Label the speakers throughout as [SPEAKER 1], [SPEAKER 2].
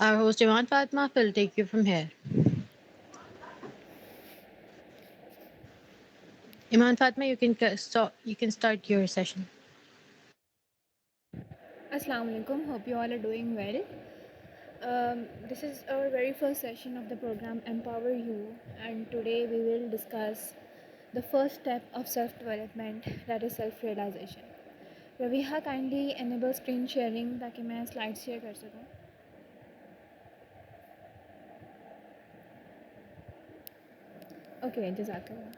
[SPEAKER 1] Our host Iman Fatma will take you from here. Iman Fatma, you can start your session.
[SPEAKER 2] Assalamu alaikum. Hope you all are doing well. This is our very first session of the program Empower You, and today we will discuss the first step of self development, that is self realization. Raviha, kindly enable screen sharing ताकि मैं slides share कर सकूँ. Okay, जज़ाकल्लाह.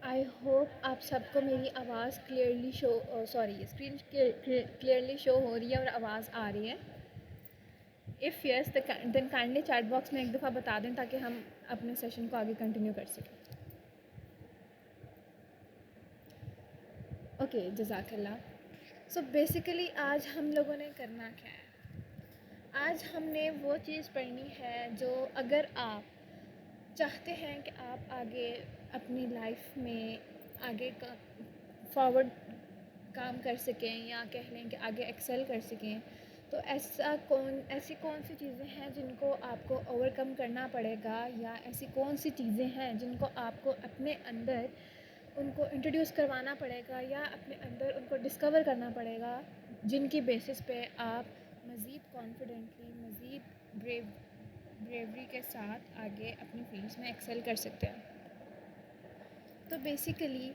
[SPEAKER 2] I hope आप सबको मेरी आवाज़ clearly show sorry screen clearly show हो रही है और आवाज़ आ रही है. If yes then kindly chat box में एक दफ़ा बता दें ताकि हम अपने सेशन को आगे कंटिन्यू कर सकें. ओके, जज़ाकल्लाह. सो बेसिकली आज हम लोगों ने करना क्या है, आज हमने वो चीज़ पढ़नी है जो अगर आप चाहते हैं कि आप आगे अपनी लाइफ में आगे का फॉरवर्ड काम कर सकें या कह लें कि आगे एक्सेल कर सकें, तो ऐसी कौन सी चीज़ें हैं जिनको आपको ओवरकम करना पड़ेगा, या ऐसी कौन सी चीज़ें हैं जिनको आपको अपने अंदर उनको इंट्रोड्यूस करवाना पड़ेगा या अपने अंदर उनको डिस्कवर करना पड़ेगा, जिनकी बेसिस पे आप मज़ीद कॉन्फिडेंटली, मज़ीद ब्रेवरी के साथ आगे अपनी फील्ड्स में एक्सेल कर सकते हैं. तो बेसिकली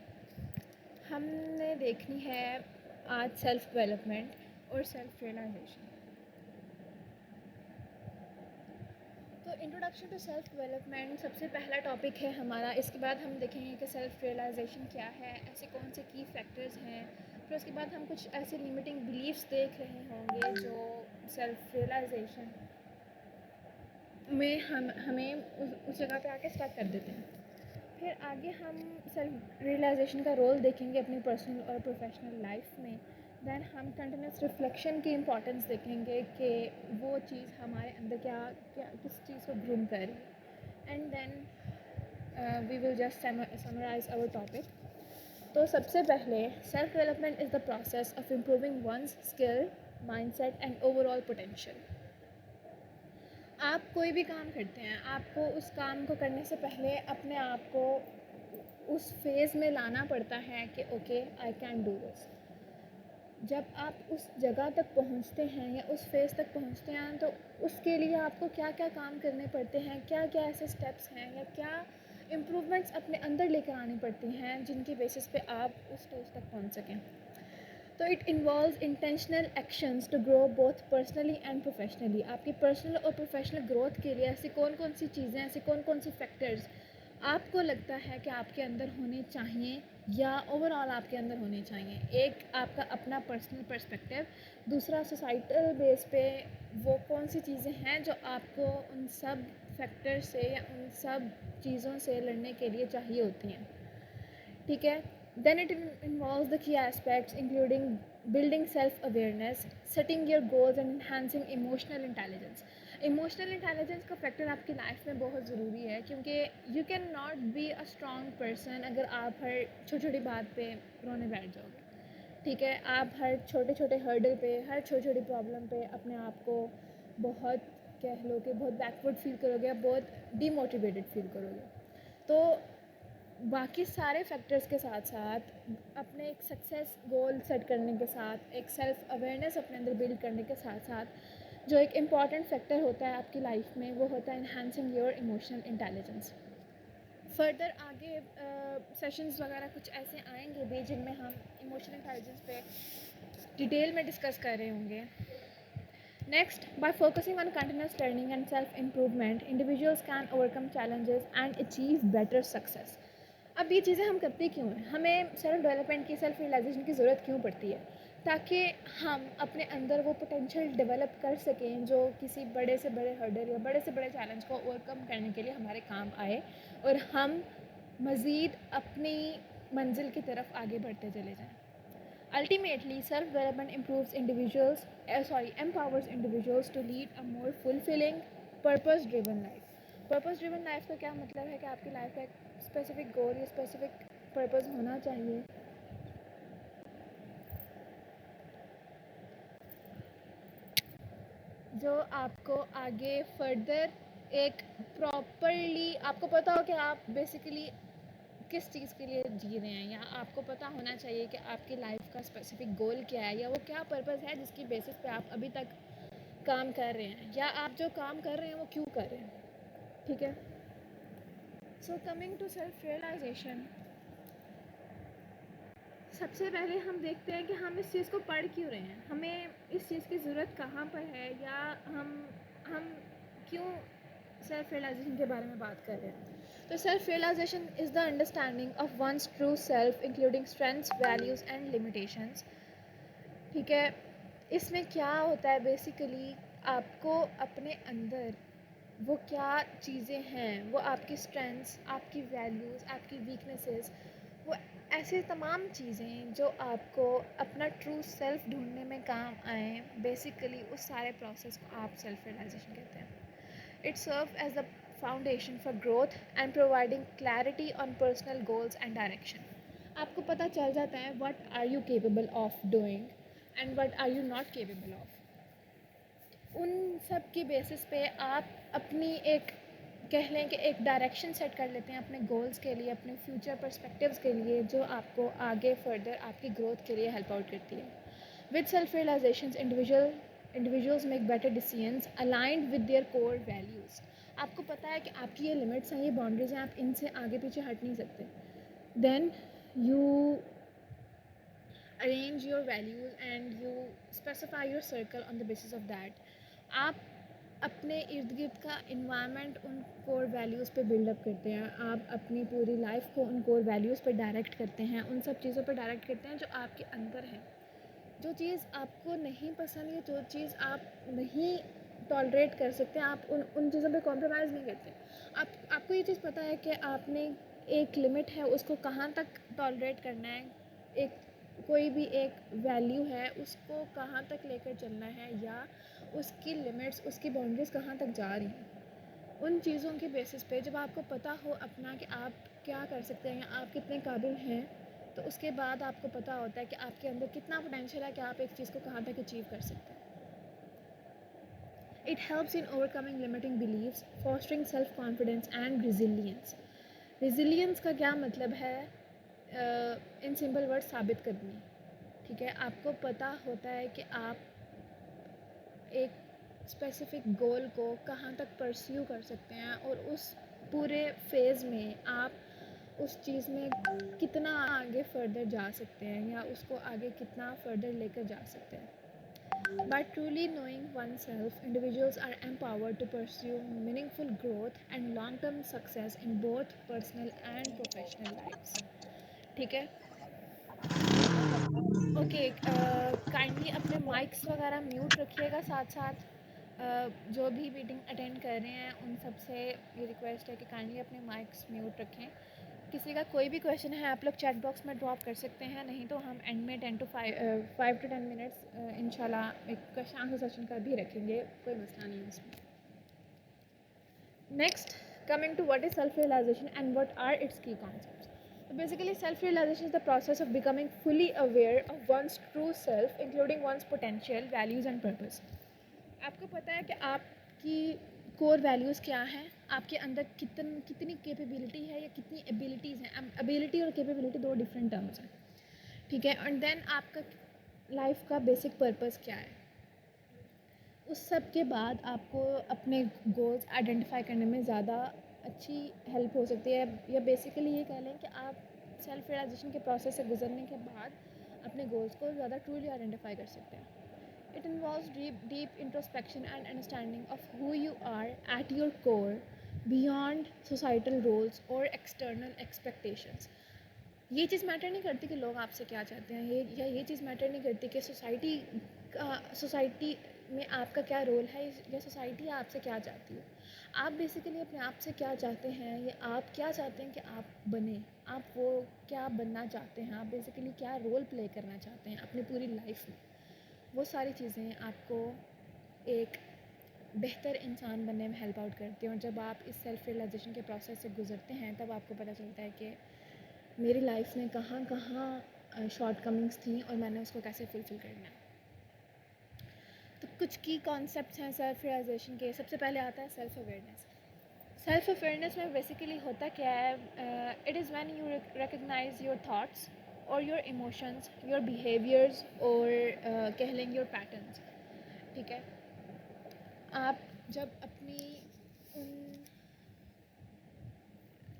[SPEAKER 2] हमने देखनी है आज सेल्फ डेवलपमेंट और सेल्फ रियलाइजेशन. तो इंट्रोडक्शन टू सेल्फ डेवलपमेंट सबसे पहला टॉपिक है हमारा. इसके बाद हम देखेंगे कि सेल्फ रियलाइजेशन क्या है, ऐसे कौन से की फैक्टर्स हैं. फिर उसके बाद हम कुछ ऐसे लिमिटिंग बिलीफ्स देख रहे होंगे जो सेल्फ रियलाइजेशन में हमें उस जगह पे आके स्टक कर देते हैं. फिर आगे हम सेल्फ रियलाइजेशन का रोल देखेंगे अपनी पर्सनल और प्रोफेशनल लाइफ में. दैन हम कंटिन्यूस रिफ्लेक्शन की इम्पॉर्टेंस देखेंगे कि वो चीज़ हमारे अंदर क्या क्या किस चीज़ को ग्रूम कर रही है. And then we will just summarise our topic. तो सबसे पहले self development is the process of improving one's skill, mindset and overall potential. आप कोई भी काम करते हैं, आपको उस काम को करने से पहले अपने आप को उस फेज़ में लाना पड़ता है कि okay I can do this. जब आप उस जगह तक पहुंचते हैं या उस फेज़ तक पहुंचते हैं, तो उसके लिए आपको क्या क्या काम करने पड़ते हैं, क्या क्या ऐसे स्टेप्स हैं या क्या इम्प्रूवमेंट्स अपने अंदर लेकर आनी पड़ती हैं जिनकी बेसिस पे आप उस स्टेज तक पहुंच सकें. तो it involves intentional actions to grow both personally and professionally. आपकी पर्सनल और प्रोफेशनल ग्रोथ के लिए ऐसी कौन कौन सी चीज़ें, ऐसे कौन कौन सी फैक्टर्स आपको लगता है कि आपके अंदर होने चाहिए या ओवरऑल आपके अंदर होने चाहिए. एक आपका अपना पर्सनल पर्सपेक्टिव, दूसरा सोसाइटल बेस पे वो कौन सी चीज़ें हैं जो आपको उन सब फैक्टर से या उन सब चीज़ों से लड़ने के लिए चाहिए होती हैं. ठीक है. Then it involves the key aspects including building self awareness, setting your goals and enhancing emotional intelligence. Emotional intelligence का फैक्टर आपकी लाइफ में बहुत ज़रूरी है, क्योंकि you can not be a strong person अगर आप हर छोटी छोटी बात पे रोने बैठ जाओगे. ठीक है. आप हर छोटे छोटे हर्डल पे, हर छोटी छोटी प्रॉब्लम पे अपने आप को बहुत कह लो कि बहुत बैकवर्ड फील करोगे, बहुत डीमोटिवेटेड फील करोगे. तो बाकी सारे फैक्टर्स के साथ साथ अपने एक सक्सेस गोल सेट करने के साथ, एक सेल्फ अवेयरनेस अपने अंदर बिल्ड करने के साथ साथ जो एक इम्पॉर्टेंट फैक्टर होता है आपकी लाइफ में, वो होता है enhancing your emotional intelligence. Further आगे सेशंस वगैरह कुछ ऐसे आएंगे भी जिनमें हम इमोशनल इंटेलिजेंस पे डिटेल में डिस्कस कर रहे होंगे. Next, by focusing on continuous learning and self-improvement, individuals can overcome challenges and achieve better success. अब ये चीज़ें हम करते क्यों हैं, हमें सेल्फ डेवलपमेंट की, सेल्फ रियलाइजेशन की ज़रूरत क्यों पड़ती है? ताकि हम अपने अंदर वो पोटेंशियल डेवलप कर सकें जो किसी बड़े से बड़े हर्डल या बड़े से बड़े चैलेंज को ओवरकम करने के लिए हमारे काम आए और हम मज़ीद अपनी मंजिल की तरफ आगे बढ़ते चले जाएं. Ultimately, self-development empowers individuals to lead a more fulfilling, purpose-driven life. Purpose-driven life का क्या मतलब है कि आपकी लाइफ का एक स्पेसिफिक गोल या स्पेसिफिक पर्पस होना चाहिए जो आपको आगे फर्दर एक प्रॉपरली आपको पता हो कि आप बेसिकली किस चीज़ के लिए जी रहे हैं, या आपको पता होना चाहिए कि आपकी लाइफ का स्पेसिफिक गोल क्या है, या वो क्या पर्पस है जिसकी बेसिस पे आप अभी तक काम कर रहे हैं, या आप जो काम कर रहे हैं वो क्यों कर रहे हैं. ठीक है. So coming to self realisation, सबसे पहले हम देखते हैं कि हम इस चीज़ को पढ़ क्यों रहे हैं, हमें इस चीज़ की ज़रूरत कहाँ पर है, या हम क्यों सेल्फ रियलाइजेशन के बारे में बात कर रहे हैं. तो self realisation is the understanding of one's true self including strengths, values and limitations. ठीक है. इसमें क्या होता है बेसिकली, आपको अपने अंदर वो क्या चीज़ें हैं, वो आपकी स्ट्रेंथ्स, आपकी वैल्यूज़, आपकी वीकनेसेस, वो ऐसे तमाम चीज़ें जो आपको अपना ट्रू सेल्फ ढूंढने में काम आए, बेसिकली उस सारे प्रोसेस को आप सेल्फ रियलाइजेशन कहते हैं. It serve as the foundation for growth and providing clarity on personal goals and direction. आपको पता चल जाता है what are you capable of doing and what are you not capable of. उन सब की बेसिस पे आप अपनी एक कह लें कि एक डायरेक्शन सेट कर लेते हैं अपने गोल्स के लिए, अपने फ्यूचर पर्सपेक्टिव्स के लिए, जो आपको आगे फर्दर आपकी ग्रोथ के लिए हेल्प आउट करती है. With self realisations individuals make better decisions aligned with their core values. आपको पता है कि आपकी ये लिमिट्स हैं, ये बाउंड्रीज हैं, आप इनसे आगे पीछे हट नहीं सकते. Then you arrange your values and you specify your circle on the basis of that. आप अपने इर्द गिर्द का इन्वायरमेंट उन कोर वैल्यूज़ पे बिल्डअप करते हैं, आप अपनी पूरी लाइफ को उन कोर वैल्यूज़ पे डायरेक्ट करते हैं, उन सब चीज़ों पे डायरेक्ट करते हैं जो आपके अंदर हैं. जो चीज़ आपको नहीं पसंद या जो चीज़ आप नहीं टॉलरेट कर सकते, आप उन चीज़ों पे कॉम्प्रोमाइज़ नहीं करते. आपको ये चीज़ पता है कि आपने एक लिमिट है, उसको कहाँ तक टॉलरेट करना है, एक कोई भी एक वैल्यू है उसको कहाँ तक लेकर चलना है, या उसकी लिमिट्स, उसकी बाउंड्रीज़ कहाँ तक जा रही हैं. उन चीज़ों के बेसिस पे जब आपको पता हो अपना कि आप क्या कर सकते हैं, आप कितने काबिल हैं, तो उसके बाद आपको पता होता है कि आपके अंदर कितना पोटेंशियल है कि आप एक चीज़ को कहाँ तक अचीव कर सकते हैं. It helps in overcoming limiting believes, fostering self confidence and resilience. Resilience का क्या मतलब है, इन सिंपल वर्ड साबित कदमी. ठीक है. आपको पता होता है कि आप एक स्पेसिफिक गोल को कहाँ तक परस्यू कर सकते हैं, और उस पूरे फेज़ में आप उस चीज़ में कितना आगे फर्दर जा सकते हैं, या उसको आगे कितना फर्दर लेकर जा सकते हैं. By truly knowing oneself, individuals are empowered to pursue meaningful growth and long-term success in both personal and professional lives. ठीक है. ओके. काइंडली अपने माइक्स वगैरह म्यूट रखिएगा. साथ साथ जो भी मीटिंग अटेंड कर रहे हैं उन सब से ये रिक्वेस्ट है कि काइंडली अपने माइक्स म्यूट रखें. किसी का कोई भी क्वेश्चन है आप लोग चैट बॉक्स में ड्रॉप कर सकते हैं, नहीं तो हम एंड में 5 to 10 मिनट्स इंशाल्लाह एक क्वेश्चन आंसर सेशन का भी रखेंगे, कोई मसला नहीं है इसमें. Next, coming to what is self realisation and what are its key concepts. So basically, self-realization is the process of becoming fully aware of one's true self, including one's potential, values and purpose. आपको पता है कि आपकी core values क्या हैं, आपके अंदर कितनी कैपेबिलिटी है या कितनी एबिलिटीज़ हैं. एबिलिटी और कैपेबिलिटी दो डिफरेंट टर्म्स हैं. ठीक है. एंड देन आपका लाइफ का बेसिक पर्पस क्या है. उस सब के बाद आपको अपने गोल्स आइडेंटिफाई करने में ज़्यादा अच्छी हेल्प हो सकती है, या बेसिकली ये कह लें कि आप सेल्फ रियलाइजेशन के प्रोसेस से गुजरने के बाद अपने गोल्स को ज़्यादा ट्रूली आइडेंटिफाई कर सकते हैं. It involves deep introspection and understanding of who you are at your core, beyond societal roles or external expectations. ये चीज़ मैटर नहीं करती कि लोग आपसे क्या चाहते हैं, या ये चीज़ मैटर नहीं करती कि सोसाइटी सोसाइटी में आपका क्या रोल है या सोसाइटी आपसे क्या चाहती है। आप बेसिकली अपने आप से क्या चाहते हैं या आप क्या चाहते हैं कि आप बने, आप वो क्या बनना चाहते हैं, आप बेसिकली क्या रोल प्ले करना चाहते हैं अपनी पूरी लाइफ में। वो सारी चीज़ें आपको एक बेहतर इंसान बनने में हेल्प आउट करती हैं। और जब आप इस सेल्फ रियलाइजेशन के प्रोसेस से गुजरते हैं तब आपको पता चलता है कि मेरी लाइफ में कहाँ कहाँ शॉर्ट कमिंग्स थी और मैंने उसको कैसे फुलफ़िल करना है। तो कुछ की कॉन्सेप्ट्स हैं सेल्फ रियलाइजेशन के। सबसे पहले आता है सेल्फ अवेयरनेस। सेल्फ अवेयरनेस में बेसिकली होता क्या है, it is when you recognise your thoughts और योर इमोशंस, योर बिहेवियर्स और कह लेंगे योर पैटर्न्स। ठीक है, आप जब अपनी उन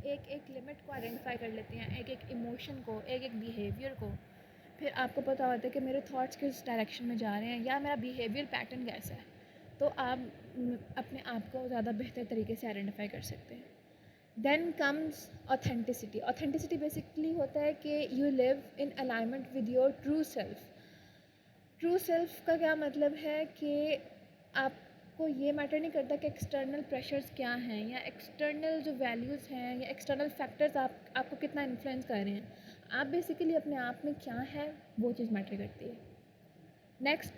[SPEAKER 2] एक एक लिमिट को आइडेंटिफाई कर लेते हैं, एक एक इमोशन को, एक एक बिहेवियर को, फिर आपको पता होता है कि मेरे थॉट्स किस डायरेक्शन में जा रहे हैं या मेरा बिहेवियर पैटर्न कैसा है, तो आप अपने आप को ज़्यादा बेहतर तरीके से आइडेंटिफाई कर सकते हैं। Then comes authenticity. Authenticity basically होता है कि you live in alignment with your true self. True self का क्या मतलब है कि आपको ये मैटर नहीं करता कि एक्सटर्नल प्रेशर्स क्या हैं या एक्सटर्नल जो वैल्यूज़ हैं या एक्सटर्नल फैक्टर्स आपको कितना इन्फ्लुएंस कर रहे हैं। आप बेसिकली अपने आप में क्या है वो चीज़ मैटर करती है। Next,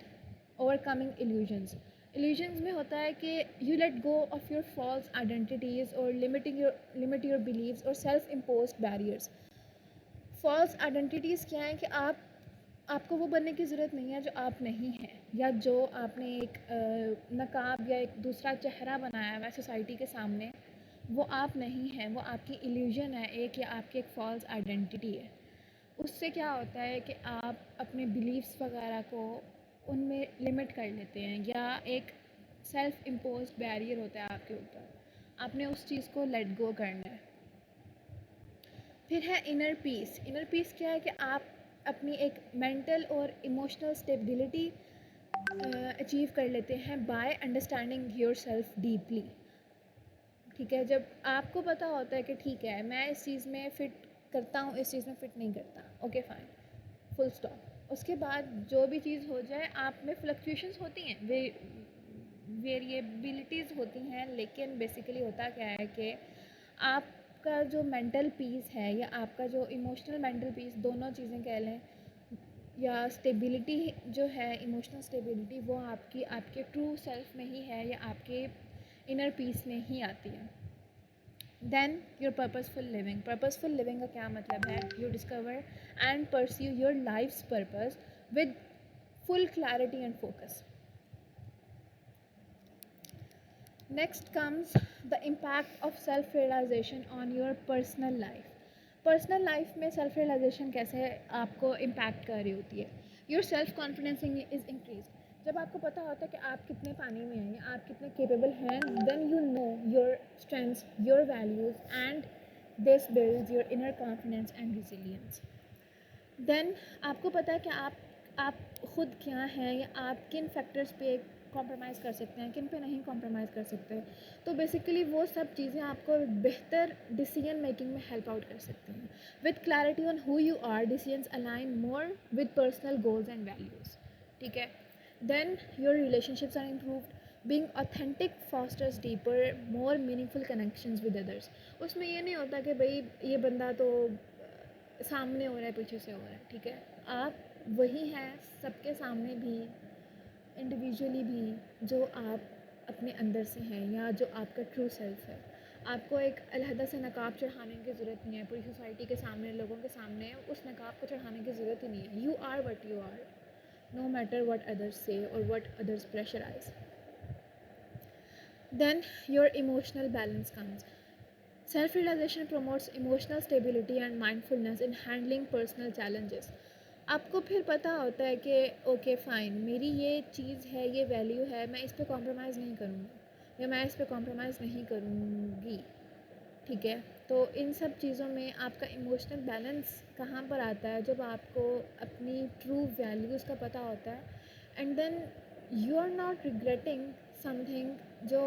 [SPEAKER 2] overcoming illusions. इल्यूजन्स में होता है कि you let go of your false identities और लिमिट योर बिलीव्स और self imposed barriers. False identities क्या है कि आपको वो बनने की ज़रूरत नहीं है जो आप नहीं हैं, या जो आपने एक नकाब या एक दूसरा चेहरा बनाया हुआ है सोसाइटी के सामने, वो आप नहीं हैं, वो आपकी इल्यूजन है एक, या आपकी एक फॉल्स आइडेंटिटी है। उससे क्या होता है कि आप अपने बिलीव्स वगैरह को उनमें लिमिट कर लेते हैं, या एक सेल्फ इम्पोज्ड बैरियर होता है आपके ऊपर, आपने उस चीज़ को लेट गो करना है। फिर है इनर पीस। इनर पीस क्या है कि आप अपनी एक मेंटल और इमोशनल स्टेबिलिटी अचीव कर लेते हैं by understanding your self deeply. ठीक है, जब आपको पता होता है कि ठीक है मैं इस चीज़ में फ़िट करता हूँ, इस चीज़ में फ़िट नहीं करता, ओके फ़ाइन, फुल स्टॉप। उसके बाद जो भी चीज़ हो जाए, आप में फ्लक्चुएशंस होती हैं, वेरिएबिलिटीज़ होती हैं, लेकिन बेसिकली होता क्या है कि आपका जो मेंटल पीस है या आपका जो इमोशनल मेंटल पीस, दोनों चीज़ें कह लें, या स्टेबिलिटी जो है, इमोशनल स्टेबिलिटी, वो आपके ट्रू सेल्फ में ही है या आपके इनर पीस में ही आती है। Then your purposeful living. Purposeful living का क्या मतलब है? You discover and pursue your life's purpose with full clarity and focus. Next comes the impact of self realisation on your personal life. Personal life में self realisation कैसे आपको impact कर रही होती है? Your self confidence is increase. जब आपको पता होता है कि आप कितने पानी में हैं, आप कितने केपेबल हैं, then you know your strengths, your values, and this builds your inner confidence and resilience. Then आपको पता है कि आप खुद क्या हैं या आप किन फैक्टर्स पे कॉम्प्रोमाइज़ कर सकते हैं, किन पे नहीं कॉम्प्रोमाइज़ कर सकते। तो बेसिकली वो सब चीज़ें आपको बेहतर डिसीजन मेकिंग में हेल्प आउट कर सकती हैं। With clarity on who you are, decisions align more with personal goals and values. ठीक है, then your relationships are improved. Being authentic fosters deeper more meaningful connections with others. उसमें ये नहीं होता कि भाई ये बंदा तो सामने हो रहा है, पीछे से हो रहा है। ठीक है, आप वही हैं सबके सामने भी, इंडिविजुअली भी, जो आप अपने अंदर से हैं या जो आपका ट्रू सेल्फ है। आपको एक अलहदा से नकाब चढ़ाने की ज़रूरत नहीं है पूरी सोसाइटी के सामने, लोगों के सामने उस नकाब को चढ़ाने की ज़रूरत ही नहीं है। You are what you are, no matter what others से और what others pressurise. Then your emotional balance comes. Self realization promotes emotional stability and mindfulness in handling personal challenges. आपको फिर पता होता है कि ओके फ़ाइन, मेरी ये चीज़ है, ये वैल्यू है, मैं इस पे कॉम्प्रोमाइज़ नहीं करूँगा या मैं इस पे कॉम्प्रोमाइज़ नहीं करूँगी। ठीक है, तो इन सब चीज़ों में आपका इमोशनल बैलेंस कहाँ पर आता है? जब आपको अपनी ट्रू वैल्यूज़ का पता होता है, and then you are not regretting something जो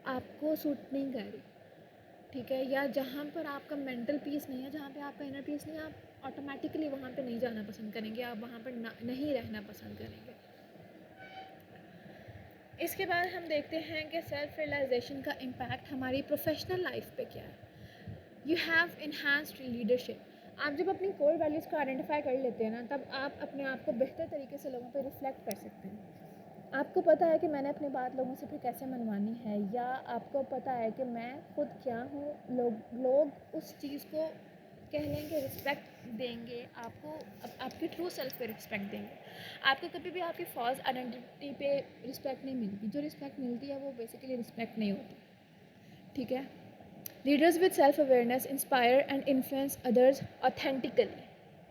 [SPEAKER 2] आपको सूट नहीं कर रही। ठीक है, या जहाँ पर आपका मेंटल पीस नहीं है, जहाँ पे आपका इनर पीस नहीं है, आप ऑटोमेटिकली वहाँ पे नहीं जाना पसंद करेंगे, आप वहाँ पर नहीं रहना पसंद करेंगे। इसके बाद हम देखते हैं कि सेल्फ रियलाइजेशन का इम्पैक्ट हमारी प्रोफेशनल लाइफ पे क्या है। You have enhanced leadership. आप जब अपनी कोर वैल्यूज़ को आइडेंटिफाई कर लेते हैं ना, तब आप अपने आप को बेहतर तरीके से लोगों पर रिफ्लेक्ट कर सकते हैं। आपको पता है कि मैंने अपनी बात लोगों से फिर कैसे मनवानी है, या आपको पता है कि मैं खुद क्या हूँ। लोग उस चीज़ को कह लें कि रिस्पेक्ट देंगे आपको, आपके ट्रू सेल्फ पे रिस्पेक्ट देंगे। आपको कभी भी आपकी फॉल्स आइडेंटिटी पे रिस्पेक्ट नहीं मिलती। जो रिस्पेक्ट मिलती है वो बेसिकली रिस्पेक्ट नहीं होती, ठीक है। Leaders with self awareness inspire and influence others authentically.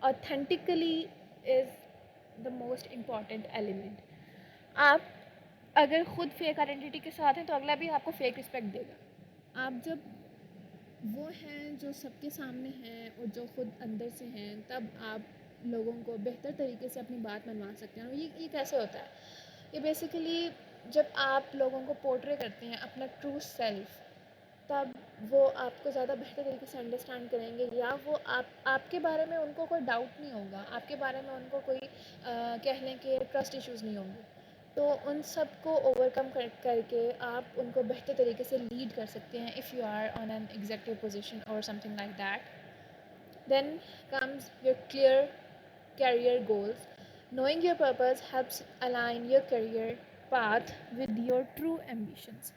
[SPEAKER 2] Authentically is the most important element. आप अगर खुद फेक आइडेंटिटी के साथ हैं तो अगला भी आपको फेक रिस्पेक्ट देगा। आप जब वो हैं जो सबके सामने हैं और जो खुद अंदर से हैं, तब आप लोगों को बेहतर तरीके से अपनी बात मनवा सकते हैं। और ये कैसे होता है? ये बेसिकली जब आप लोगों को पोर्ट्रे करते हैं अपना ट्रू सेल्फ, तब वो आपको ज़्यादा बेहतर तरीके से अंडरस्टैंड करेंगे, या वो आपके बारे में उनको कोई डाउट नहीं होगा, आपके बारे में उनको कोई कह लें कि ट्रस्ट इश्यूज़ नहीं होंगे। तो उन सब को ओवरकम करके आप उनको बेहतर तरीके से लीड कर सकते हैं। If you are on an executive position और something like that. Then comes your clear career goals. Knowing your purpose helps align your career path with your true ambitions.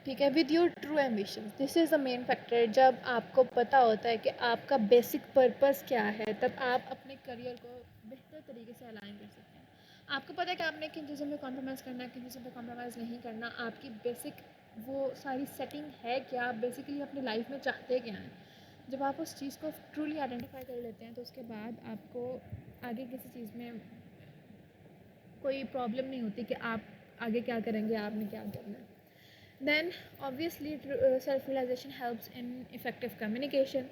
[SPEAKER 2] ठीक है, with your true ambitions. This is the main factor. जब आपको पता होता है कि आपका बेसिक पर्पस क्या है, तब आप अपने करियर को बेहतर तरीके से अलाइन कर सकते हैं। आपको पता है कि आपने किन चीज़ों में कॉम्प्रोमाइज़ करना है, किन चीज़ों में कॉम्प्रोमाइज़ नहीं करना। आपकी बेसिक वो सारी सेटिंग है क्या, आप बेसिकली अपनी लाइफ में चाहते क्या हैं। जब आप उस चीज़ को ट्रूली आइडेंटिफाई कर लेते हैं, तो उसके बाद आपको आगे किसी चीज़ में कोई प्रॉब्लम नहीं होती कि आप आगे क्या करेंगे, आपने क्या करना है। Then, obviously, self-realization helps in effective communication.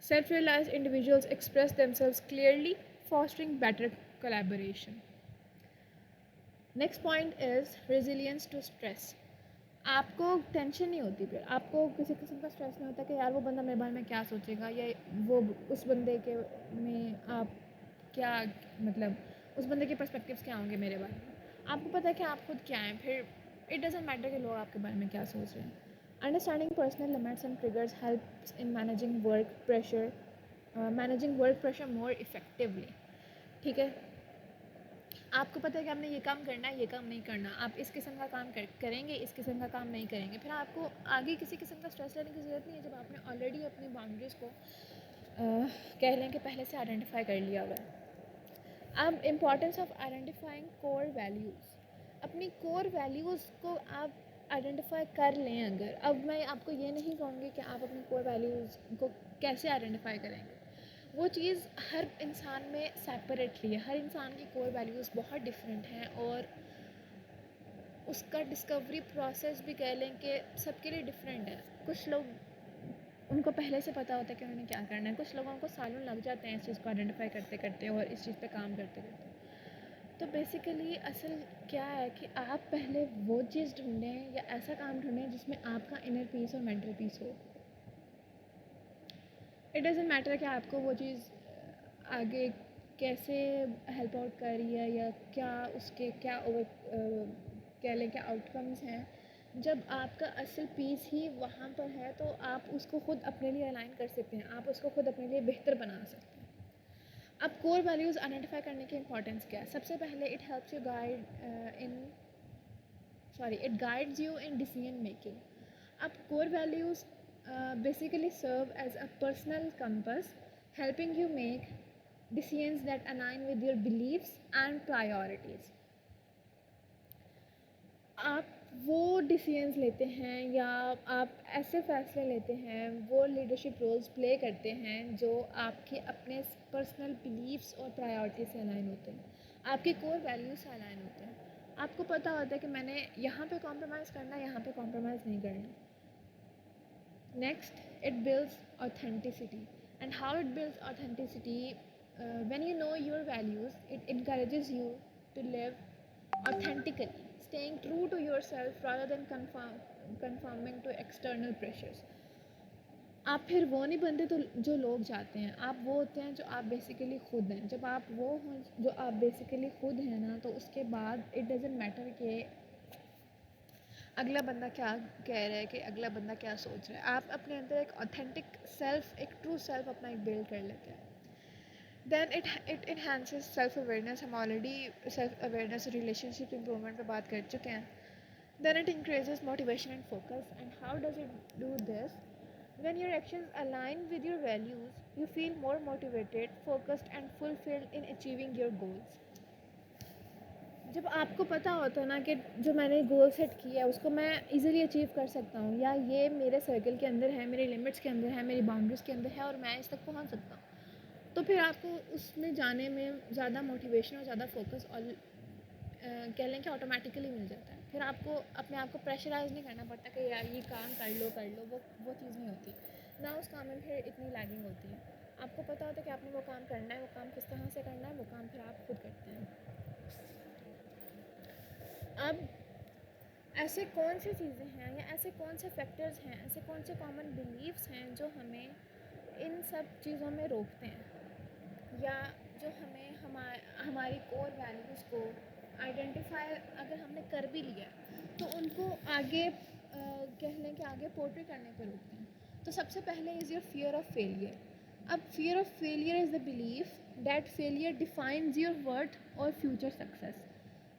[SPEAKER 2] Self-realized individuals express themselves clearly, fostering better collaboration. Next point is resilience to stress. आपको टेंशन नहीं होती, फिर आपको किसी किस्म का स्ट्रेस नहीं होता कि यार वो बंदा मेरे बारे में क्या सोचेगा, या वो उस बंदे के में आप क्या, मतलब उस बंदे के पर्सपेक्टिव्स क्या होंगे मेरे बारे में। आपको पता है कि आप खुद क्या हैं, फिर इट डजेंट मैटर कि लोग आपके बारे में क्या सोच रहे हैं। Understanding personal limits and triggers helps in managing work pressure more effectively, ठीक है। आपको पता है कि आपने ये काम करना है, ये काम नहीं करना, आप इस किस्म का काम करेंगे, इस किस्म का काम नहीं करेंगे, फिर आपको आगे किसी किस्म का स्ट्रेस लेने की ज़रूरत नहीं है, जब आपने ऑलरेडी अपनी बाउंड्रीज़ को कह लें कि पहले से आइडेंटिफाई कर लिया हुआ है। अब importance of identifying core values. अपनी कोर वैल्यूज़ को आप आइडेंटिफाई कर लें। अगर अब मैं आपको ये नहीं कहूँगी कि आप अपनी कोर वैल्यूज़ को कैसे आइडेंटिफाई करेंगे, वो चीज़ हर इंसान में सेपरेटली है। हर इंसान की कोर वैल्यूज़ बहुत डिफरेंट हैं, और उसका डिस्कवरी प्रोसेस भी कह लें कि सबके लिए डिफरेंट है। कुछ लोग उनको पहले से पता होता है कि उन्होंने क्या करना है, कुछ लोगों को सालों लग जाते हैं इस चीज़ को आइडेंटिफाई करते करते और इस चीज़ पे काम करते करते। तो बेसिकली असल क्या है कि आप पहले वो चीज़ ढूंढें या ऐसा काम ढूंढें जिसमें आपका इनर पीस और मेंटल पीस हो। इट डज़न्ट मैटर कि आपको वो चीज़ आगे कैसे हेल्प आउट कर रही है, या क्या उसके क्या कह लें क्या आउटकम्स हैं। जब आपका असल पीस ही वहाँ पर है, तो आप उसको खुद अपने लिए अलाइन कर सकते हैं, आप उसको खुद अपने लिए बेहतर बना सकते हैं। अब कोर वैल्यूज़ आइडेंटिफाई करने की इंपॉर्टेंस क्या है? सबसे पहले it helps you it guides you in decision making. अब core values basically serve as a personal compass, helping you make decisions that align with your beliefs and priorities. आप वो decisions लेते हैं, या आप ऐसे फ़ैसले लेते हैं, वो लीडरशिप रोल्स प्ले करते हैं जो आपके अपने पर्सनल बिलीव्स और प्रायोरिटी से अलाइन होते हैं, आपके कोर वैल्यूज़ से अलाइन होते हैं। आपको पता होता है कि मैंने यहाँ पे कॉम्प्रोमाइज़ करना है, यहाँ पे कॉम्प्रोमाइज़ नहीं करना। Next, it builds authenticity. And how it builds authenticity? When you know your values, it encourages you to live authentically, staying true to yourself rather than conforming to external pressures. आप फिर वो नहीं बनते तो जो लोग चाहते हैं, आप वो होते हैं जो आप बेसिकली खुद हैं। जब आप वो हों जो आप बेसिकली खुद हैं ना, तो उसके बाद इट डज़न्ट मैटर कि अगला बंदा क्या कह रहा है, कि अगला बंदा क्या सोच रहा है। आप अपने अंदर एक ऑथेंटिक सेल्फ, एक ट्रू सेल्फ अपना एक बिल्ड कर लेते हैं। Then it enhances self awareness. हम already self awareness relationship improvement पे बात कर चुके हैं। Then it increases motivation and focus. And how does it do this? When your actions align with your values, you feel more motivated, focused, and fulfilled in achieving your goals. जब आपको पता होता है ना कि जो मैंने गोल सेट किया है उसको मैं इजीली अचीव कर सकता हूँ, या ये मेरे सर्कल के अंदर है, मेरे लिमिट्स के अंदर है, मेरी बाउंड्रीज़ के अंदर है और मैं इस तक पहुँच सकता हूँ, तो फिर आपको उसमें जाने में ज़्यादा मोटिवेशन और ज़्यादा फोकस और कह लें कि ऑटोमेटिकली मिल जाता है। फिर आपको अपने आप को प्रेशराइज़ नहीं करना पड़ता कि यार ये काम कर लो, वो चीज़ नहीं होती ना। उस काम में फिर इतनी लैगिंग होती है। आपको पता होता है कि आपने वो काम करना है, वो काम किस तरह से करना है, वो काम फिर आप खुद करते हैं। अब ऐसे कौन सी चीज़ें हैं या ऐसे कौन से फैक्टर्स हैं, ऐसे कौन से कॉमन बिलीव्स हैं जो हमें इन सब चीज़ों में रोकते हैं, या जो हमें हमारी कोर वैल्यूज़ को आइडेंटिफाई अगर हमने कर भी लिया तो उनको आगे कह लें कि आगे पोर्ट्रे करने पर रोकते हैं। तो सबसे पहले is your fear of failure. अब fear of failure is the belief that failure defines your worth और फ्यूचर सक्सेस।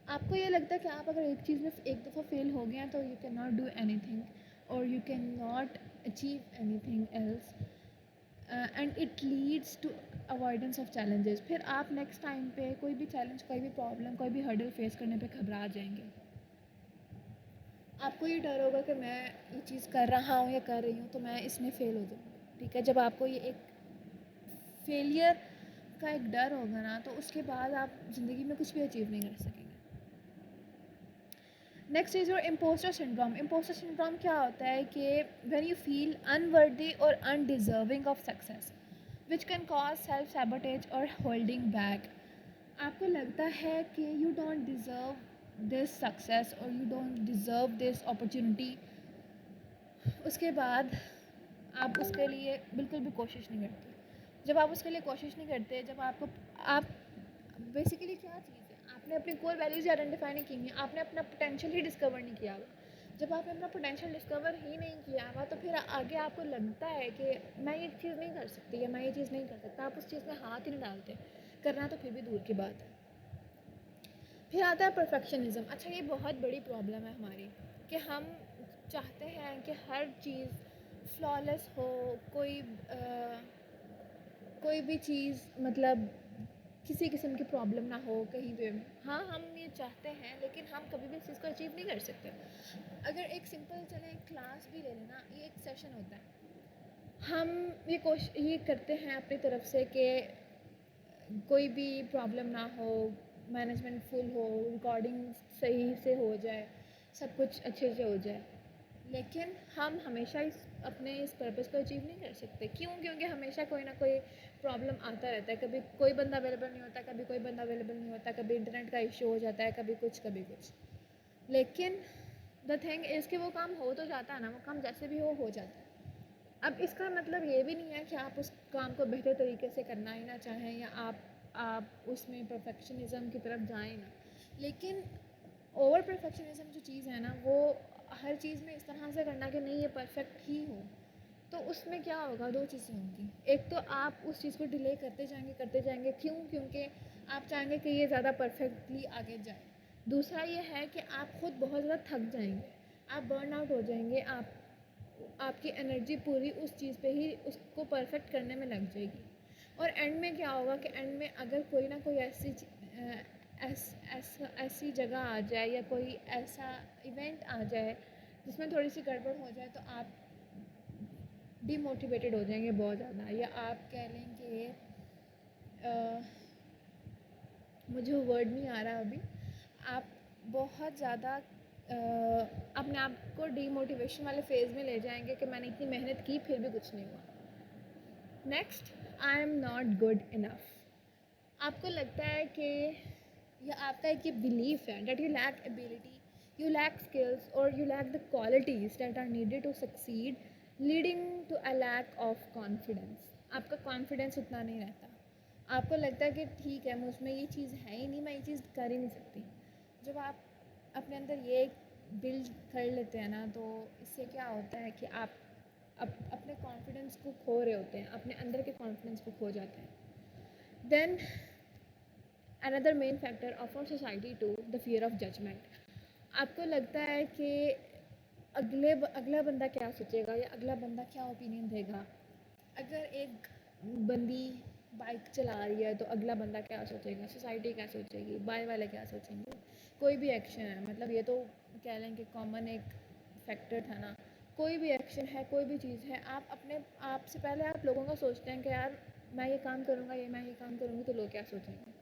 [SPEAKER 2] आपको ये लगता है कि आप अगर एक चीज़ में एक दफ़ा फेल हो गए हैं तो you can not do anything और you can not achieve anything else, and it leads to avoidance of challenges. फिर आप नेक्स्ट टाइम पे कोई भी चैलेंज, कोई भी प्रॉब्लम, कोई भी हर्डल फेस करने पे घबरा जाएंगे। आपको ये डर होगा कि मैं ये चीज़ कर रहा हूँ या कर रही हूँ तो मैं इसमें फ़ेल हो जाऊँगा। ठीक है, जब आपको ये एक फेलियर का एक डर होगा ना तो उसके बाद आप ज़िंदगी में कुछ भी अचीव नहीं कर सकेंगे। Next is your impostor syndrome. Impostor syndrome क्या होता है कि व्हेन यू फील अनवर्दी और undeserving of success which can cause self sabotage और होल्डिंग बैक। आपको लगता है कि you don't deserve this success और you don't deserve this opportunity, उसके बाद आप उसके लिए बिल्कुल भी कोशिश नहीं करते। जब आप उसके लिए कोशिश नहीं करते, जब आप बेसिकली क्या चीज़ है, आपने अपनी कोर वैल्यूज़ आइडेंटिफाई नहीं की हैं, आपने अपना पोटेंशियल ही डिस्कवर नहीं किया हुआ। जब आपने अपना पोटेंशियल डिस्कवर ही नहीं किया हुआ तो फिर आगे आपको लगता है कि मैं ये चीज़ नहीं कर सकती या मैं ये चीज़ नहीं कर सकता, आप उस चीज़ में हाथ ही नहीं डालते। करना तो फिर भी दूर की बात है। फिर आता है परफेक्शनिज़म। अच्छा, ये बहुत बड़ी प्रॉब्लम है हमारी कि हम चाहते हैं कि हर चीज़ फ्लॉलेस हो, कोई भी चीज़ मतलब किसी किस्म की प्रॉब्लम ना हो कहीं पे। हाँ, हम ये चाहते हैं लेकिन हम कभी भी इस चीज़ को अचीव नहीं कर सकते। अगर एक सिंपल चले क्लास भी ले लेना, ये एक सेशन होता है, हम ये करते हैं अपनी तरफ से कि कोई भी प्रॉब्लम ना हो, मैनेजमेंट फुल हो, रिकॉर्डिंग सही से हो जाए, सब कुछ अच्छे से हो जाए, लेकिन हम हमेशा अपने इस पर्पस को अचीव नहीं कर सकते। क्यों? क्योंकि हमेशा कोई ना कोई प्रॉब्लम आता रहता है। कभी कोई बंदा अवेलेबल नहीं होता, कभी कोई बंदा अवेलेबल नहीं होता, कभी इंटरनेट का इशू हो जाता है, कभी कुछ कभी कुछ। लेकिन द थिंग इज़ कि वो काम हो तो जाता है ना, वो काम जैसे भी हो जाता है। अब इसका मतलब ये भी नहीं है कि आप उस काम को बेहतर तरीके से करना ही ना चाहें या आप उसमें परफेक्शनिज़म की तरफ जाएं ना, लेकिन ओवर परफेक्शनिज़म जो चीज़ है ना, वो हर चीज़ में इस तरह से करना कि नहीं ये परफेक्ट ही हो, तो उसमें क्या होगा, दो चीज़ें होंगी। एक तो आप उस चीज़ को डिले करते जाएंगे। क्यों? क्योंकि आप चाहेंगे कि ये ज़्यादा परफेक्टली आगे जाए। दूसरा ये है कि आप खुद बहुत ज़्यादा थक जाएंगे, आप बर्न आउट हो जाएंगे, आपकी एनर्जी पूरी उस चीज़ पे ही उसको परफेक्ट करने में लग जाएगी। और एंड में क्या होगा कि एंड में अगर कोई ना कोई ऐसी जगह आ जाए या कोई ऐसा इवेंट आ जाए जिसमें थोड़ी सी गड़बड़ हो जाए तो आप डीमोटिवेटेड हो जाएंगे बहुत ज़्यादा, या आप कह लें कि मुझे वर्ड नहीं आ रहा अभी, आप बहुत ज़्यादा अपने आप को डीमोटिवेशन वाले फेज़ में ले जाएंगे कि मैंने इतनी मेहनत की फिर भी कुछ नहीं हुआ। Next, I am not good enough. आपको लगता है कि या आपका एक ये बिलीफ है that you lack ability, you lack skills or you lack the qualities that are needed to succeed, leading to a lack of confidence. आपका कॉन्फिडेंस उतना नहीं रहता। आपको लगता है कि ठीक है, मुझ में ये चीज़ है ही नहीं, मैं ये चीज़ कर ही नहीं सकती। जब आप अपने अंदर ये बिल्ड कर लेते हैं ना, तो इससे क्या होता है कि आप अपने कॉन्फिडेंस को खो रहे होते हैं, अपने अंदर के कॉन्फिडेंस को खो जाते हैं। Then another main factor of our society to the fear of judgement. आपको लगता है कि अगला बंदा क्या सोचेगा या अगला बंदा क्या ओपिनियन देगा। अगर एक बंदी बाइक चला रही है तो अगला बंदा क्या सोचेगा, सोसाइटी क्या सोचेगी, बाय वाले क्या सोचेंगे। कोई भी एक्शन है, मतलब ये तो कह लें कि कॉमन एक फैक्टर था ना। कोई भी एक्शन है, कोई भी चीज़ है, आप अपने आप से पहले आप लोगों का सोचते हैं कि यार मैं ये काम करूँगा, मैं ये काम करूँगी तो लोग क्या सोचेंगे।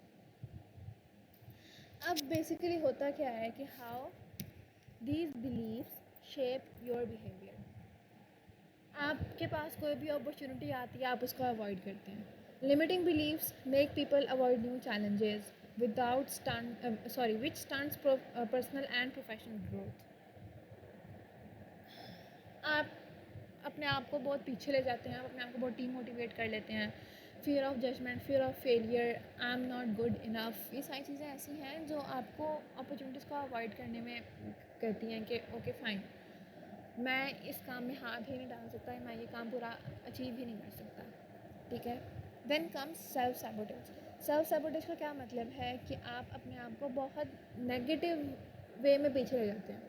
[SPEAKER 2] अब बेसिकली होता क्या है कि how these believes shape your behaviour. आपके पास कोई भी अपॉर्चुनिटी आती है, आप उसको अवॉइड करते हैं। Limiting believes make people avoid new challenges which stunts personal and professional growth. आप अपने आप को बहुत पीछे ले जाते हैं, आप अपने आप को बहुत डीमोटिवेट कर लेते हैं। Fear of judgement, fear of failure, I am not good enough, ये सारी चीज़ें ऐसी हैं जो आपको अपॉर्चुनिटीज़ को अवॉइड करने में करती हैं कि ओके फ़ाइन, मैं इस काम में हाथ ही नहीं डाल सकता, मैं ये काम पूरा अचीव ही नहीं कर सकता। ठीक है। Then comes self sabotage. Self sabotage का क्या मतलब है कि आप अपने आप को बहुत नेगेटिव वे में पीछे ले जाते हैं।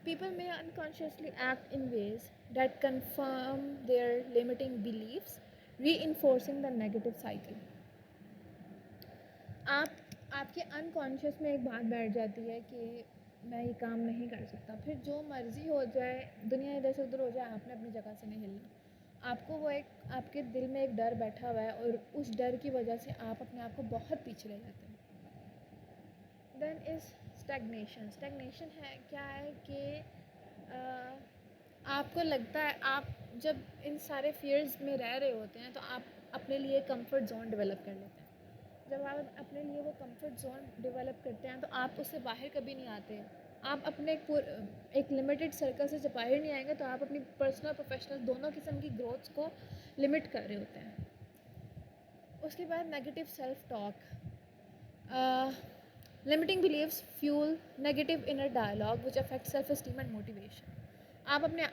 [SPEAKER 2] People may unconsciously act in ways that confirm their limiting beliefs, reinforcing the negative cycle. आपके अनकॉन्शियस में एक बात बैठ जाती है कि मैं ये काम नहीं कर सकता, फिर जो मर्ज़ी हो जाए, दुनिया इधर से उधर हो जाए, आपने अपनी जगह से नहीं हिलना। आपको वो एक आपके दिल में एक डर बैठा हुआ है और उस डर की वजह से आप अपने आप को बहुत पीछे ले जाते हैं। Then is stagnation. स्टैग्नेशन है क्या है कि आपको लगता है आप जब इन सारे फियर्स में रह रहे होते हैं तो आप अपने लिए कंफर्ट जोन डेवलप कर लेते हैं। जब आप अपने लिए वो कंफर्ट जोन डेवलप करते हैं तो आप उससे बाहर कभी नहीं आते। आप अपने एक लिमिटेड सर्कल से जब बाहर नहीं आएंगे तो आप अपनी पर्सनल प्रोफेशनल दोनों किस्म की ग्रोथ्स को लिमिट कर रहे होते हैं। उसके बाद negative self talk. Limiting believes fuel negative inner dialogue which affect self esteem and motivation. आप अपने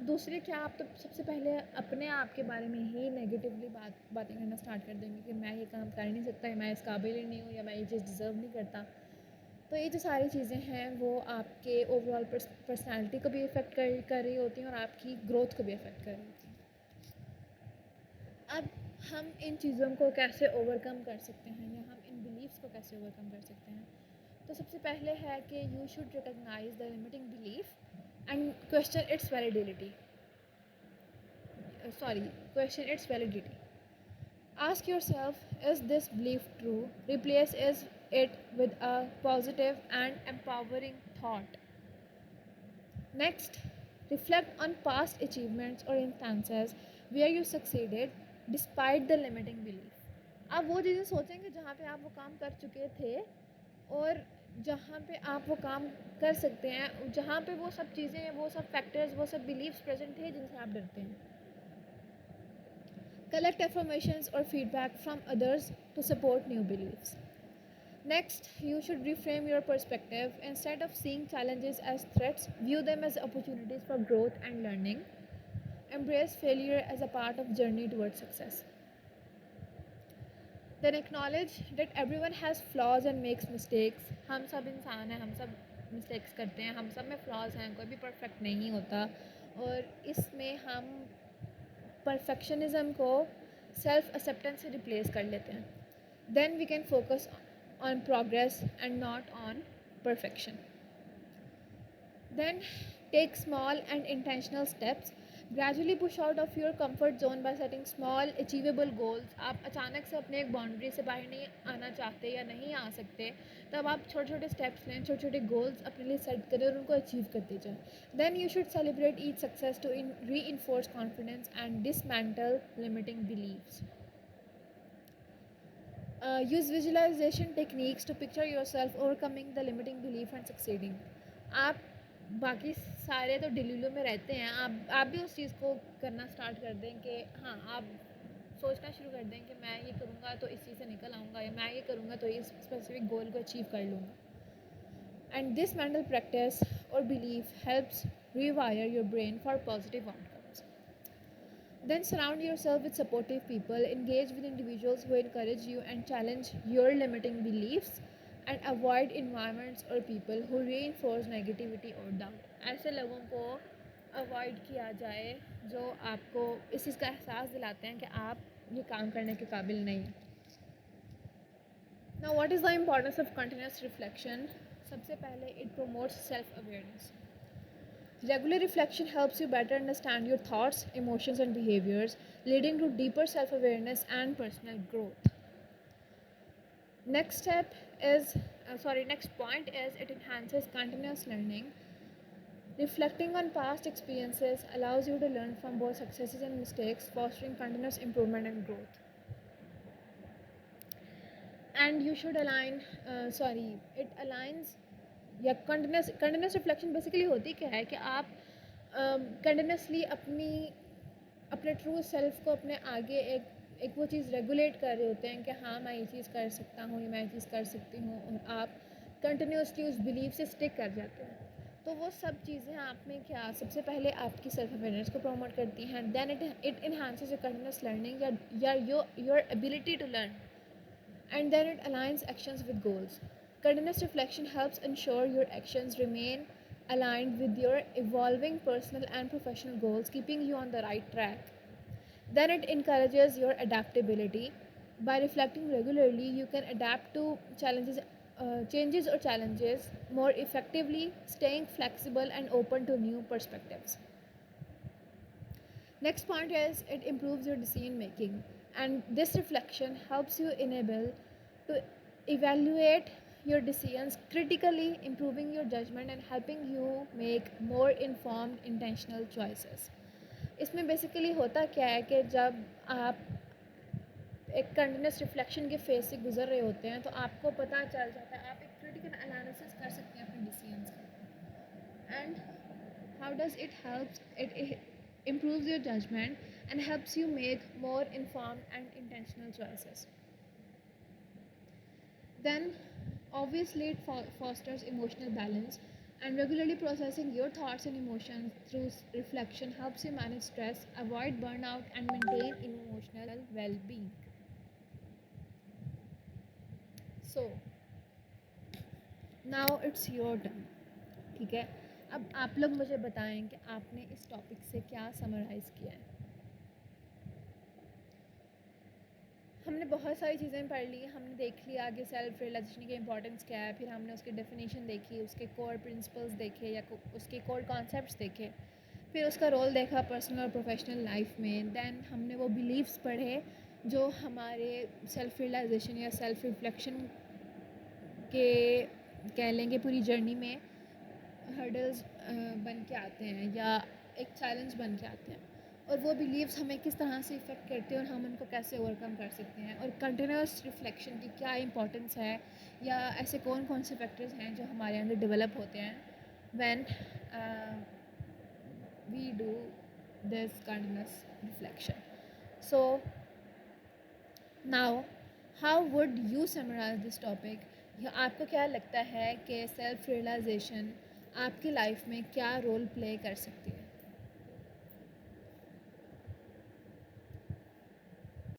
[SPEAKER 2] दूसरे क्या, आप तो सबसे पहले अपने आप के बारे में ही नेगेटिवली बातें करना स्टार्ट कर देंगे कि मैं ये काम कर नहीं सकता, या मैं इस काबिल ही नहीं हूँ, या मैं ये चीज़ डिज़र्व नहीं करता। तो ये जो सारी चीज़ें हैं वो आपके ओवरऑल पर्सनैलिटी को भी इफ़ेक्ट कर रही होती हैं और आपकी ग्रोथ को भी इफ़ेक्ट कर रही होती हैं। अब हम इन चीज़ों को कैसे ओवरकम कर सकते हैं, या हम इन बिलीव्स को कैसे ओवरकम कर सकते हैं। तो सबसे पहले है कि you should recognise the limiting belief and question its validity question its validity. Ask yourself, is this belief true? Replace it with a positive and empowering thought. Next, reflect on past achievements or instances where you succeeded despite the limiting belief. आप वो चीज़ें सोचेंगे जहाँ पे आप वो काम कर चुके थे और जहाँ पे आप वो काम कर सकते हैं, जहाँ पे वो सब चीज़ें, वो सब फैक्टर्स, वो सब बिलीव्स प्रेजेंट थे जिनसे आप डरते हैं। Collect affirmations or feedback from others to support new beliefs. Next, you should reframe your perspective. Instead of seeing challenges as threats, view them as opportunities for growth and learning. Embrace failure as a part of journey towards success. Then acknowledge that everyone has flaws and makes mistakes. हम सब इंसान हैं, हम सब mistakes करते हैं, हम सब में फ्लॉज हैं, कोई भी परफेक्ट नहीं होता। और इसमें हम परफेक्शनिज्म को सेल्फ एक्सेप्टेंस से रिप्लेस कर लेते हैं। Then we can focus on progress and not on perfection. Then take small and intentional steps. Gradually push out of your comfort zone by setting small achievable goals. आप अचानक से अपने एक boundary से बाहर नहीं आना चाहते या नहीं आ सकते, तब आप छोटे छोटे स्टेप्स लें, छोटे छोटे गोल्स अपने लिए सेट करें और उनको अचीव करते जाएं। Then you should celebrate each success to reinforce confidence and dismantle limiting believes. Use visualisation techniques to picture yourself overcoming the limiting belief and succeeding. आप बाकी सारे तो डिलीलो में रहते हैं, आप भी उस चीज़ को करना स्टार्ट कर दें कि हाँ, आप सोचना शुरू कर दें कि मैं ये करूँगा तो इस चीज़ से निकल आऊँगा, या मैं ये करूँगा तो इस स्पेसिफिक गोल को अचीव कर लूँगा। And this mental practice or belief helps rewire your brain for positive outcomes. Then surround yourself with supportive people, engage with individuals who encourage you and challenge your limiting beliefs, and avoid environments or people who reinforce negativity or doubt. ऐसे लोगों को avoid किया जाए जो आपको इस चीज़ का एहसास दिलाते हैं कि आप ये काम करने के काबिल नहीं हैं. Now, what is the importance of continuous reflection? सबसे पहले it promotes self-awareness. Regular reflection helps you better understand your thoughts, emotions, and behaviors, leading to deeper self awareness and personal growth. Next next point is it enhances continuous learning. Reflecting on past experiences allows you to learn from both successes and mistakes, fostering continuous improvement and growth. And you should it aligns या continuous reflection basically होती क्या है कि आप continuously अपने true self को अपने आगे एक वो चीज़ रेगुलेट कर रहे होते हैं कि हाँ मैं ये चीज़ कर सकता हूँ, ये मैं ये चीज़ कर सकती हूँ, और आप कंटिन्यूसली उस बिलीव से स्टिक कर जाते हैं. तो वो सब चीज़ें आप में क्या सबसे पहले आपकी सेल्फ अवेयरनेस को प्रमोट करती हैं. Then it enhances your continuous learning या your ability to learn. And then it aligns actions with goals. Continuous reflection helps ensure your actions remain aligned with your evolving personal and professional goals, keeping you on the right track. Then it encourages your adaptability. By reflecting regularly, you can adapt to changes or challenges more effectively, staying flexible and open to new perspectives. Next point is it improves your decision making, and this reflection helps you enable to evaluate your decisions critically, improving your judgment and helping you make more informed intentional choices. इसमें basically होता क्या है कि जब आप एक continuous reflection के phase से गुजर रहे होते हैं तो आपको पता चल जाता है, आप एक क्रिटिकल एनालिसिस कर सकते हैं अपने डिसीजंस का. And how does it helps it improves your judgment and helps you make more informed and intentional choices. Then obviously it fosters emotional balance, and regularly processing your thoughts and emotions through reflection helps you manage stress, avoid burnout, and maintain emotional well-being. So now it's your turn. ठीक है, अब आप लोग मुझे बताएं कि आपने इस टॉपिक से क्या समराइज़ किया है. हमने बहुत सारी चीज़ें पढ़ ली. हमने देख लिया कि सेल्फ रियलाइजेशन की इंपॉर्टेंस क्या है, फिर हमने उसकी डेफिनेशन देखी, उसके कोर प्रिंसिपल्स देखे या उसके कोर कॉन्सेप्ट्स देखे, फिर उसका रोल देखा पर्सनल और प्रोफेशनल लाइफ में. देन हमने वो बिलीव्स पढ़े जो हमारे सेल्फ रियलाइजेशन या सेल्फ रिफ्लेक्शन के कह लेंगे पूरी जर्नी में हर्डल्स बन के आते हैं या एक चैलेंज बन के आते हैं, और वो बिलीव्स हमें किस तरह से इफ़ेक्ट करते हैं और हम उनको कैसे ओवरकम कर सकते हैं, और कंटिन्यूस रिफ्लेक्शन की क्या इंपॉर्टेंस है, या ऐसे कौन कौन से फैक्टर्स हैं जो हमारे अंदर डेवलप होते हैं when we do this continuous reflection. So now how would you summarise this topic? या आपको क्या लगता है कि सेल्फ रियलाइजेशन आपकी लाइफ में क्या रोल प्ले कर सकती है?